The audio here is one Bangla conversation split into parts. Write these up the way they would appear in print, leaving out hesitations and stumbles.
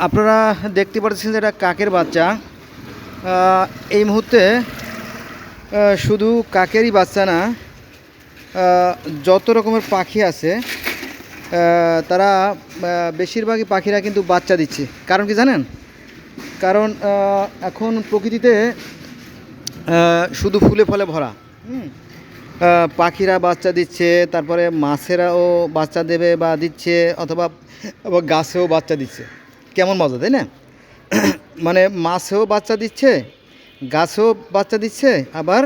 আপনারা দেখতে পাচ্ছেন যে এটা কাকের বাচ্চা। এই মুহূর্তে শুধু কাকেরই বাচ্চা না, যত রকমের পাখি আছে তারা বেশিরভাগই পাখিরা কিন্তু বাচ্চা দিচ্ছে। কারণ কি জানেন? কারণ এখন প্রকৃতিতে শুধু ফুলে ফলে ভরা। পাখিরা বাচ্চা দিচ্ছে, তারপরে মাছেরাও বাচ্চা দেবে বা দিচ্ছে, অথবা গাছেও বাচ্চা দিচ্ছে। কেমন মজা, তাই না? মানে মাছেও বাচ্চা দিচ্ছে, গাছেও বাচ্চা দিচ্ছে, আবার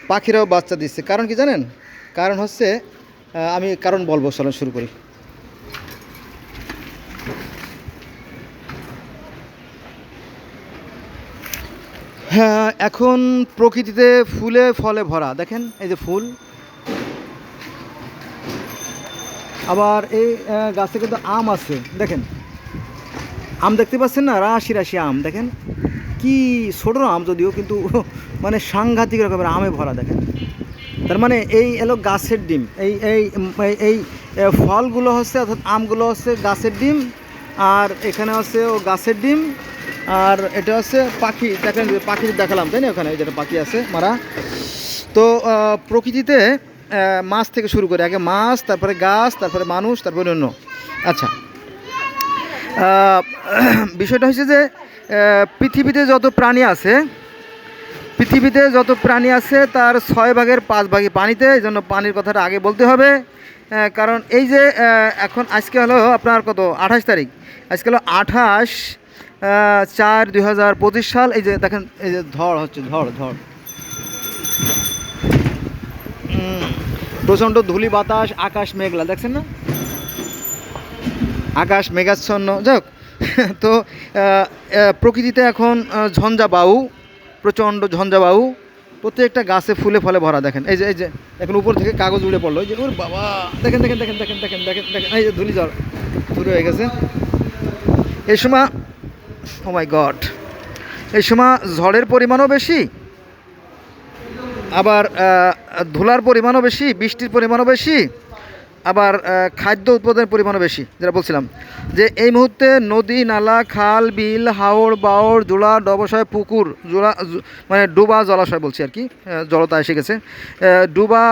পাখিরাও বাচ্চা দিচ্ছে। কারণ কি জানেন? কারণ হচ্ছে, আমি কারণ বলবো, চলো শুরু করি। হ্যাঁ, এখন প্রকৃতিতে ফুলে ফলে ভরা। দেখেন এই যে ফুল, আবার এই গাছে কিন্তু আম আছে। দেখেন আম দেখতে পাচ্ছেন না? রাশি রাশি আম। দেখেন কি ছোটো আম যদিও, কিন্তু মানে সাংঘাতিক রকমের আমে ভরা। দেখেন, তার মানে এই এলো গাছের ডিম। এই এই এই ফলগুলো হচ্ছে, অর্থাৎ আমগুলো হচ্ছে গাছের ডিম, আর এখানে হচ্ছে ও গাছের ডিম, আর এটা হচ্ছে পাখি। দেখেন পাখি দেখালাম, তাই না? ওখানে যেটা পাখি আছে মারা। তো প্রকৃতিতে মাছ থেকে শুরু করে, আগে মাছ, তারপরে গাছ, তারপরে মানুষ, তারপরে অন্য। আচ্ছা, বিষয়টা হচ্ছে যে পৃথিবীতে যত প্রাণী আছে, তার 6 ভাগের 5 ভাগই পানিতে। এই জন্য পানির কথাটা আগে বলতে হবে। কারণ এই যে এখন আজকে হলো আপনার কত, 28 তারিখ। আজকে হলো 28/4/2025 সাল। এই যে দেখেন, এই যে ঝড় হচ্ছে, ঝড় প্রচণ্ড ধূলি বাতাস, আকাশ মেঘলা, দেখছেন না? আকাশ মেঘাচ্ছন্ন। যাক, তো প্রকৃতিতে এখন ঝঞ্ঝা বায়ু, প্রচণ্ড ঝঞ্ঝা বায়ু। প্রত্যেকটা গাছে ফুলে ফলে ভরা। দেখেন এই যে এখন উপর থেকে কাগজ উড়ে পড়লো। এই যে ওর বাবা, দেখেন দেখেন দেখেন দেখেন দেখেন দেখেন দেখেন এই যে ধুলি ঝড় শুরু হয়ে গেছে। এই সময়, ও মাই গড, এই সময় ঝড়ের পরিমাণও বেশি, আবার ধুলার পরিমাণও বেশি, বৃষ্টির পরিমাণও বেশি, আবার খাদ্য উৎপাদনের পরিমাণও বেশি। যেটা বলছিলাম যে এই মুহূর্তে নদী, নালা, খাল, বিল, হাওড়, বাওড়, জোড়া, ডবাশয়, পুকুর, জোড়া মানে ডোবা জলাশয় বলছি আর কি, জলতা এসে গেছে। ডোবা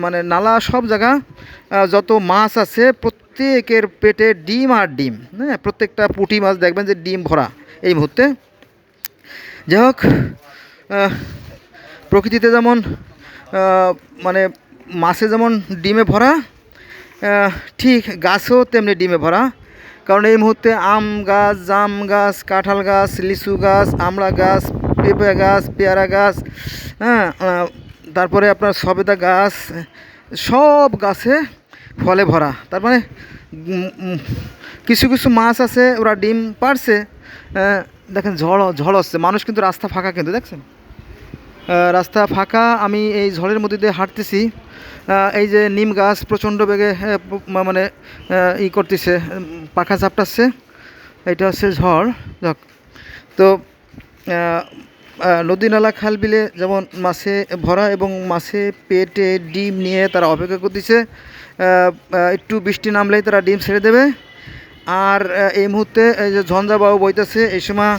মানে নালা, সব জায়গা যত মাছ আছে প্রত্যেকের পেটে ডিম আর ডিম। হ্যাঁ, প্রত্যেকটা পুঁটি মাছ দেখবেন যে ডিম ভরা এই মুহূর্তে। যাই হোক, প্রকৃতিতে যেমন মানে মাছে যেমন ডিমে ভরা, ঠিক গাছও তেমনি ডিমে ভরা। কারণ এই মুহূর্তে আম গাছ, জাম গাছ, কাঁঠাল গাছ, লিচু গাছ, আমড়া গাছ, পেঁপে গাছ, পেয়ারা গাছ, হ্যাঁ, তারপরে আপনার সবেদা গাছ, সব গাছে ফলে ভরা। তার মানে কিছু কিছু মাছ আছে, ওরা ডিম পারছে। দেখেন ঝড় হচ্ছে, মানুষ কিন্তু রাস্তা ফাঁকা, কিন্তু দেখছেন রাস্তা ফাঁকা। আমি এই ঝড়ের মধ্যে দিয়ে হাঁটতেছি। এই যে নিম গাছ প্রচণ্ড বেগে মানে করতেছে, পাখা ঝাপটাচ্ছে। এটা হচ্ছে ঝড়। যাক, তো নদী, নালা, খাল, বিলে যেমন মাছে ভরা, এবং মাছে পেটে ডিম নিয়ে তারা অপেক্ষা করতেছে। একটু বৃষ্টি নামলেই তারা ডিম ছেড়ে দেবে। আর এই মুহূর্তে এই যে ঝঞ্ঝা বায়ু বইতেছে, এই সময়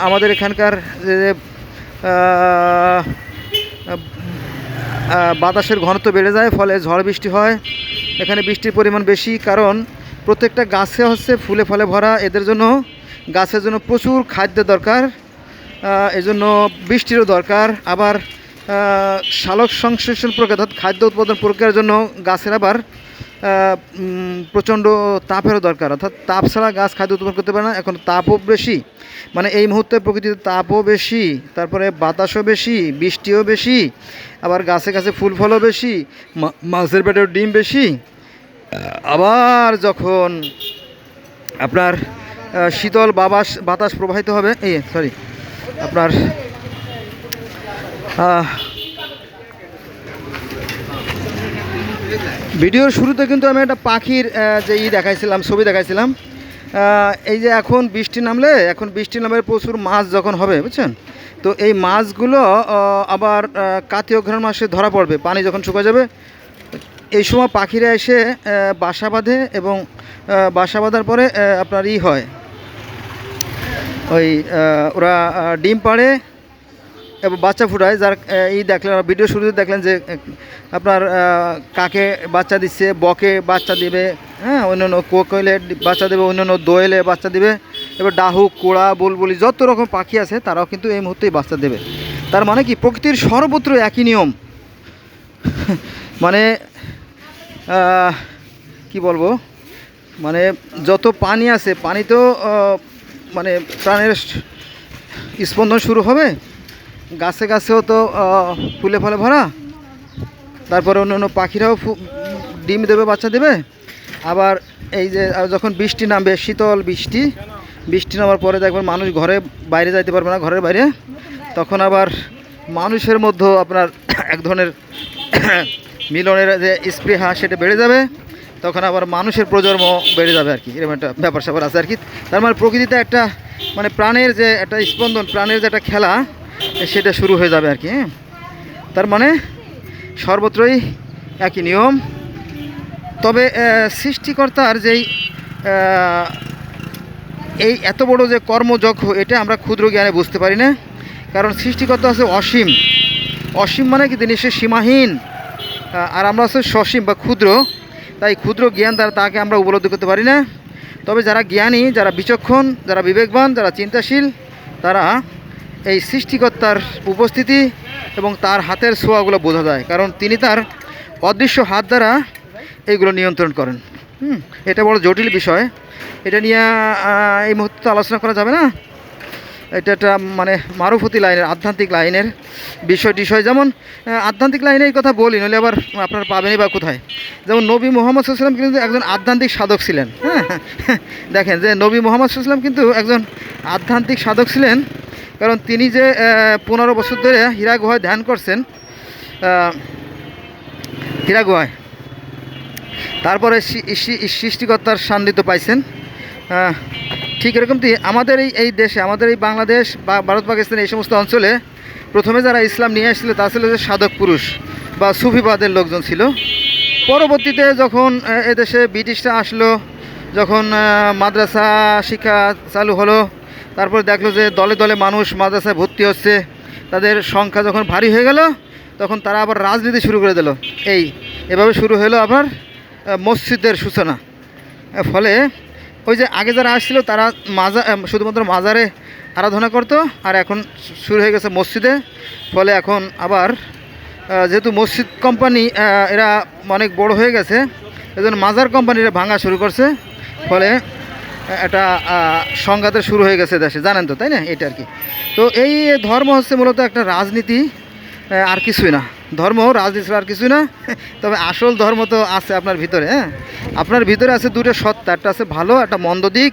আমাদের এখানকার যে বাতাসের ঘনত্ব বেড়ে যায়, ফলে ঝড় বৃষ্টি হয়। এখানে বৃষ্টির পরিমাণ বেশি, কারণ প্রত্যেকটা গাছে হচ্ছে ফুলে ফলে ভরা। এদের জন্য, গাছের জন্য প্রচুর খাদ্যের দরকার, এজন্য বৃষ্টিরও দরকার। আবার সালোক সংশ্লেষণ প্রক্রিয়া, অর্থাৎ খাদ্য উৎপাদন প্রক্রিয়ার জন্য গাছের আবার প্রচণ্ড তাপেরও দরকার। অর্থাৎ তাপ ছাড়া গাছ খাদ্য উৎপাদন করতে পারে না। এখন তাপও বেশি, মানে এই মুহূর্তে প্রকৃতিতে তাপও বেশি, তারপরে বাতাসও বেশি, বৃষ্টিও বেশি, আবার গাছে গাছে ফুল ফলও বেশি, মাছের পেটেও ডিম বেশি। আবার যখন আপনার শীতল বাতাস প্রবাহিত হবে, আপনার ভিডিওর শুরুতে কিন্তু আমি একটা পাখির যে দেখাইছিলাম, ছবি দেখাইছিলাম। এই যে এখন বৃষ্টি নামলে প্রচুর মাছ যখন হবে, বুঝছেন? তো এই মাছগুলো আবার কার্তিক অঘ্রাণ মাসে ধরা পড়বে, পানি যখন শুকিয়ে যাবে। এই সময় পাখিরা এসে বাসা বাঁধে এবং বাসা বাঁধার পরে আপনার হয় ওই ওরা ডিম পাড়ে এবং বাচ্চা ফুটায়। যার দেখলেন ভিডিও শুরুতে দেখলেন যে আপনার কাকে বাচ্চা দিচ্ছে, বকে বাচ্চা দিবে, হ্যাঁ, অন্যান্য কোয়েলে বাচ্চা দেবে, অন্যান্য দোয়েলে বাচ্চা দিবে, এবার ডাহুক, কোড়া, বুলবুলি যত রকম পাখি আছে তারাও কিন্তু এই মুহূর্তেই বাচ্চা দেবে। তার মানে কি প্রকৃতির সর্বত্র একই নিয়ম। মানে কি বলবো, মানে যত পানি আছে পানিতেও মানে প্রাণের স্পন্দন শুরু হবে, গাছে গাছেও তো ফুলে ফলে ভরা, তারপরে অন্য পাখিরাও ডিম দেবে, বাচ্চা দেবে। আবার এই যে যখন বৃষ্টি নামবে, শীতল বৃষ্টি নামার পরে দেখবেন মানুষ ঘরে বাইরে যাইতে পারবে না, ঘরের বাইরে, তখন আবার মানুষের মধ্যেও আপনার এক ধরনের মিলনের যে স্পৃহা সেটা বেড়ে যাবে, তখন আবার মানুষের প্রজন্ম বেড়ে যাবে আর কি, এরকম একটা ব্যাপার স্যাপার আছে আর কি। তার মানে প্রকৃতিতে একটা মানে প্রাণের যে একটা স্পন্দন, প্রাণের যে একটা খেলা সেটা শুরু হয়ে যাবে আর কি। তার মানে সর্বত্রই একই নিয়ম। তবে সৃষ্টিকর্তার যেই এই এত বড় যে কর্মযজ্ঞ, এটা আমরা ক্ষুদ্র জ্ঞানে বুঝতে পারি না। কারণ সৃষ্টিকর্তা আছে অসীম, অসীম মানে কি তিনি সে সীমাহীন, আর আমরা হচ্ছে সসীম বা ক্ষুদ্র। তাই ক্ষুদ্র জ্ঞান দ্বারা তাকে আমরা উপলব্ধি করতে পারি না। তবে যারা জ্ঞানী, যারা বিচক্ষণ, যারা বিবেকবান, যারা চিন্তাশীল, তারা এই সৃষ্টিকর্তার উপস্থিতি এবং তার হাতের ছোঁয়াগুলো বোঝা যায়, কারণ তিনি তার অদৃশ্য হাত দ্বারা এইগুলো নিয়ন্ত্রণ করেন। এটা বড় জটিল বিষয়, এটা নিয়ে এই মুহূর্তে আলোচনা করা যাবে না। এটা একটা মানে মারুফতি লাইনের, আধ্যাত্মিক লাইনের বিষয়। যেমন আধ্যাত্মিক লাইনে এই কথা বলি, নইলে আবার আপনারা পাবেনই বা কোথায়। যেমন নবী মুহাম্মদ সাল্লাল্লাহু আলাইহি ওয়াসাল্লাম কিন্তু একজন আধ্যাত্মিক সাধক ছিলেন। হ্যাঁ, দেখেন যে নবী মুহাম্মদ সাল্লাল্লাহু আলাইহি ওয়াসাল্লাম কিন্তু একজন আধ্যাত্মিক সাধক ছিলেন, কারণ তিনি যে 15 বছর ধরে হীরা গুহায় ধ্যান করছেন, হীরা গুহায়, তারপরে সৃষ্টিকর্তার সান্নিধ্য পাইছেন। ঠিক এরকমটি আমাদের এই দেশে, আমাদের এই বাংলাদেশ বা ভারত পাকিস্তান এই সমস্ত অঞ্চলে প্রথমে যারা ইসলাম নিয়ে আসছিল তা ছিল যে সাধক পুরুষ বা সুফিবাদের লোকজন ছিল। পরবর্তীতে যখন এদেশে ব্রিটিশরা আসলো, যখন মাদ্রাসা শিক্ষা চালু হলো, তারপর দেখলো যে দলে দলে মানুষ মাদ্রাসায় ভর্তি হচ্ছে, তাদের সংখ্যা যখন ভারী হয়ে গেল, তখন তারা আবার রাজনীতি শুরু করে দিল। এভাবে শুরু হলো আবার মসজিদের সূচনা। ফলে ওই যে আগে যারা আসছিল তারা শুধুমাত্র মাজারে আরাধনা করতো, আর এখন শুরু হয়ে গেছে মসজিদে। ফলে এখন আবার যেহেতু মসজিদ কোম্পানি এরা অনেক বড় হয়ে গেছে, এজন্য মাজার কোম্পানিরা ভাঙা শুরু করছে। ফলে একটা সংঘাতের শুরু হয়ে গেছে দেশে, জানেন তো, তাই না? এটা আর কি। তো এই ধর্ম হচ্ছে মূলত একটা রাজনীতি, আর কিছুই না। ধর্ম রাজনীতি আর কিছুই না। তবে আসল ধর্ম তো আছে আপনার ভিতরে। হ্যাঁ, আপনার ভিতরে আছে দুটো সত্তা, একটা আছে ভালো, একটা মন্দ দিক।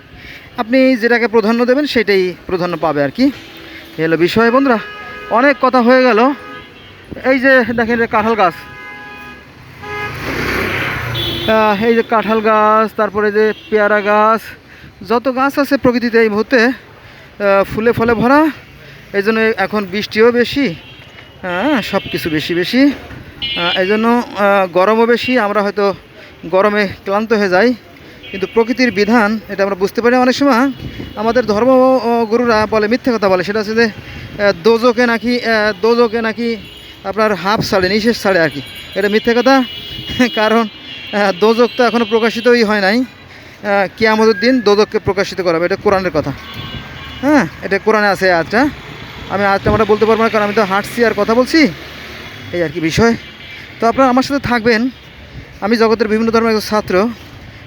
আপনি যেটাকে প্রাধান্য দেবেন সেটাই প্রাধান্য পাবে আর কি। এই হলো বিষয় বন্ধুরা। অনেক কথা হয়ে গেল। এই যে দেখেন কাঁঠাল গাছ, এই যে কাঁঠাল গাছ, তারপরে যে পেয়ারা গাছ, যত গাছ আছে প্রকৃতিতে এই মুহূর্তে ফুলে ফলে ভরা। এই জন্য এখন বৃষ্টিও বেশি, সব কিছু বেশি। এই জন্য গরমও বেশি। আমরা হয়তো গরমে ক্লান্ত হয়ে যাই, কিন্তু প্রকৃতির বিধান এটা আমরা বুঝতে পারি। অনেক সময় আমাদের ধর্মগুরুরা বলে, মিথ্যে কথা বলে, সেটা হচ্ছে যে দোজকে নাকি আপনার হাফ ছাড়ে, নিঃশেষ ছাড়ে আর কি। এটা মিথ্যে কথা। কারণ দোজক তো এখনও প্রকাশিতই হয় নাই। কিয়ামতের দিন দোজককে প্রকাশিত করাবে, এটা কোরআনের কথা। হ্যাঁ, এটা কোরআনে আছে আজটা। আমি আজটা আমরা বলতে পারবো না, কারণ আমি তো হাঁটছি আর কথা বলছি, এই আর কি বিষয়। তো আপনারা আমার সাথে থাকবেন। আমি জগতের বিভিন্ন ধর্মের একজন ছাত্র,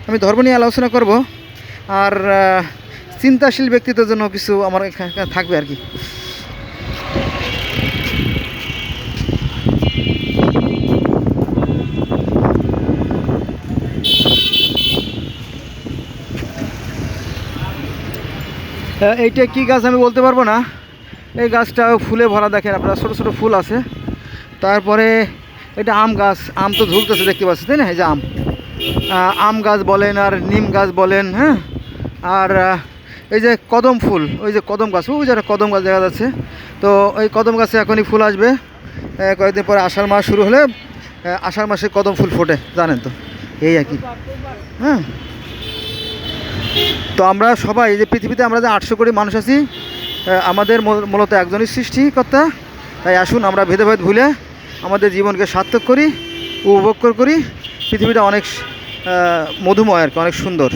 আমি ধর্ম নিয়ে আলোচনা করব, আর চিন্তাশীল ব্যক্তিত্বের জন্য কিছু আমার থাকবে আর কি। এইটা কি গাছ আমি বলতে পারবো না। এই গাছটা ফুলে ভরা, দেখেন আপনারা, ছোটো ছোটো ফুল আছে। তারপরে এটা আম গাছ, আম তো ঝুলতেছে দেখতে পাচ্ছি, তাই না? এই যে আম গাছ বলেন আর নিম গাছ বলেন। হ্যাঁ, আর এই যে কদম ফুল, ওই যে কদম গাছ, ওই যে কদম গাছ দেখা যাচ্ছে। তো ওই কদম গাছে এখনই ফুল আসবে, কয়েকদিন পরে আষাঢ় মাস শুরু হলে আষাঢ় মাসে কদম ফুল ফোটে, জানেন তো, এই আর কি। হ্যাঁ, তো আমরা সবাই যে পৃথিবীতে আমরা যে 800 কোটি মানুষ আছি, আমাদের মূলত একজনই সৃষ্টিকর্তা। তাই আসুন আমরা ভেদাভেদ ভুলে আমাদের জীবনকে সার্থক করি, উপভোগ করি। পৃথিবীটা অনেক মধুময় আর কি, অনেক সুন্দর।